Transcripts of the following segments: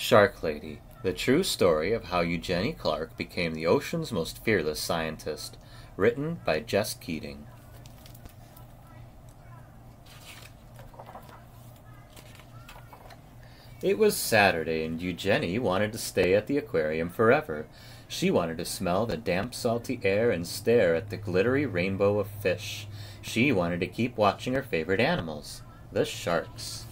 Shark Lady, the true story of how Eugenie Clark became the ocean's most fearless scientist. Written by Jess Keating. It was Saturday, and Eugenie wanted to stay at the aquarium forever. She wanted to smell the damp, salty air and stare at the glittery rainbow of fish. She wanted to keep watching her favorite animals, the sharks.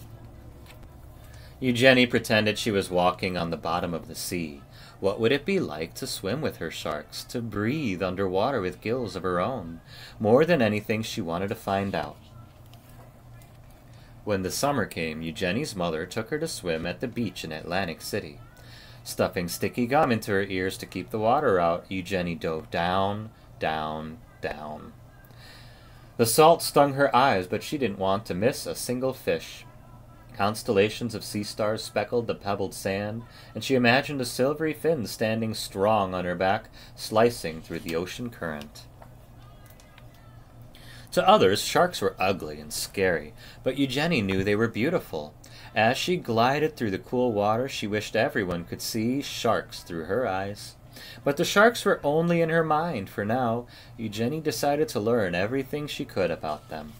Eugenie pretended she was walking on the bottom of the sea. What would it be like to swim with her sharks, to breathe underwater with gills of her own? More than anything, she wanted to find out. When the summer came, Eugenie's mother took her to swim at the beach in Atlantic City. Stuffing sticky gum into her ears to keep the water out, Eugenie dove down, down, down. The salt stung her eyes, but she didn't want to miss a single fish. Constellations of sea stars speckled the pebbled sand, and she imagined a silvery fin standing strong on her back, slicing through the ocean current. To others, sharks were ugly and scary, but Eugenie knew they were beautiful. As she glided through the cool water, she wished everyone could see sharks through her eyes. But the sharks were only in her mind for now. Eugenie decided to learn everything she could about them.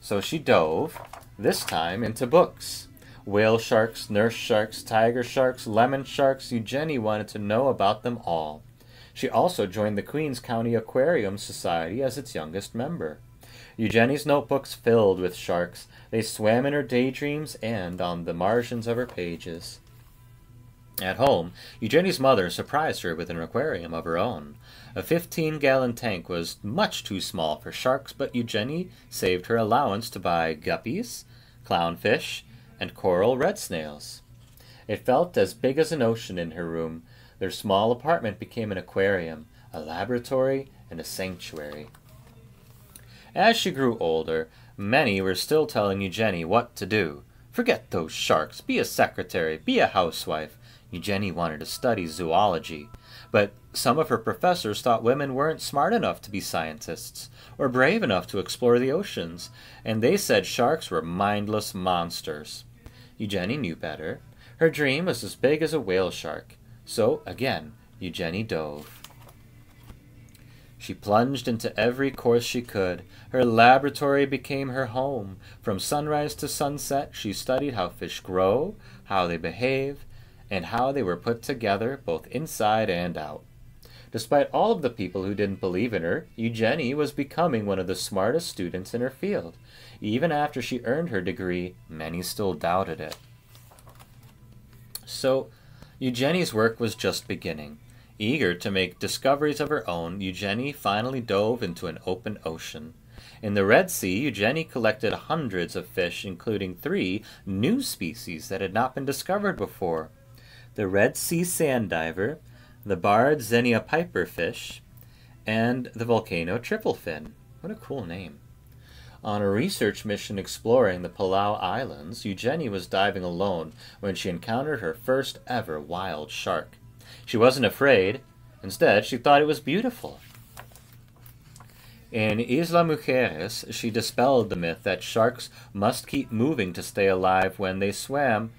So she dove, this time into books. Whale sharks, nurse sharks, tiger sharks, lemon sharks. Eugenie wanted to know about them all. She also joined the Queens County Aquarium Society as its youngest member. Eugenie's notebooks filled with sharks. They swam in her daydreams and on the margins of her pages. At home, Eugenie's mother surprised her with an aquarium of her own. A 15-gallon tank was much too small for sharks, but Eugenie saved her allowance to buy guppies, clownfish, and coral red snails. It felt as big as an ocean in her room. Their small apartment became an aquarium, a laboratory, and a sanctuary. As she grew older, many were still telling Eugenie what to do. Forget those sharks. Be a secretary. Be a housewife. Eugenie wanted to study zoology, but some of her professors thought women weren't smart enough to be scientists or brave enough to explore the oceans, and they said sharks were mindless monsters. Eugenie knew better. Her dream was as big as a whale shark. So, again, Eugenie dove. She plunged into every course she could. Her laboratory became her home. From sunrise to sunset, she studied how fish grow, how they behave, and how they were put together both inside and out. Despite all of the people who didn't believe in her, Eugenie was becoming one of the smartest students in her field. Even after she earned her degree, many still doubted it. So, Eugenie's work was just beginning. Eager to make discoveries of her own, Eugenie finally dove into an open ocean. In the Red Sea, Eugenie collected hundreds of fish, including 3 new species that had not been discovered before: the Red Sea sand diver, the barred Xenia piper fish, and the volcano tripplefin. What a cool name. On a research mission exploring the Palau Islands, Eugenie was diving alone when she encountered her first ever wild shark. She wasn't afraid. Instead, she thought it was beautiful. In Isla Mujeres, she dispelled the myth that sharks must keep moving to stay alive when they swam,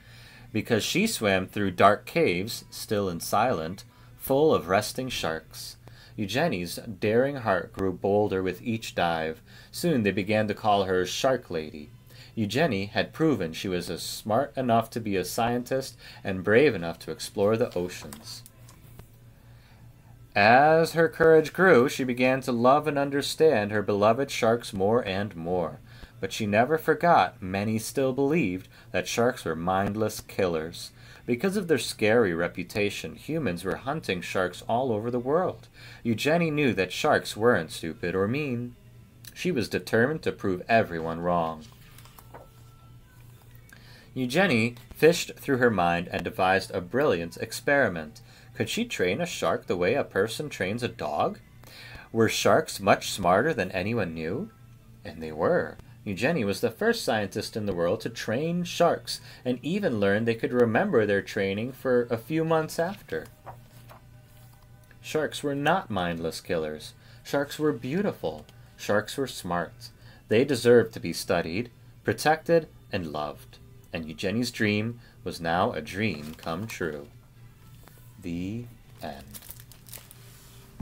because she swam through dark caves, still and silent, full of resting sharks. Eugenie's daring heart grew bolder with each dive. Soon they began to call her Shark Lady. Eugenie had proven she was as smart enough to be a scientist and brave enough to explore the oceans. As her courage grew, she began to love and understand her beloved sharks more and more. But she never forgot many still believed that sharks were mindless killers. Because of their scary reputation, humans were hunting sharks all over the world. Eugenie knew that sharks weren't stupid or mean. She was determined to prove everyone wrong. Eugenie fished through her mind and devised a brilliant experiment. Could she train a shark the way a person trains a dog? Were sharks much smarter than anyone knew? And they were. Eugenie was the first scientist in the world to train sharks, and even learned they could remember their training for a few months after. Sharks were not mindless killers. Sharks were beautiful. Sharks were smart. They deserved to be studied, protected, and loved. And Eugenie's dream was now a dream come true. The end.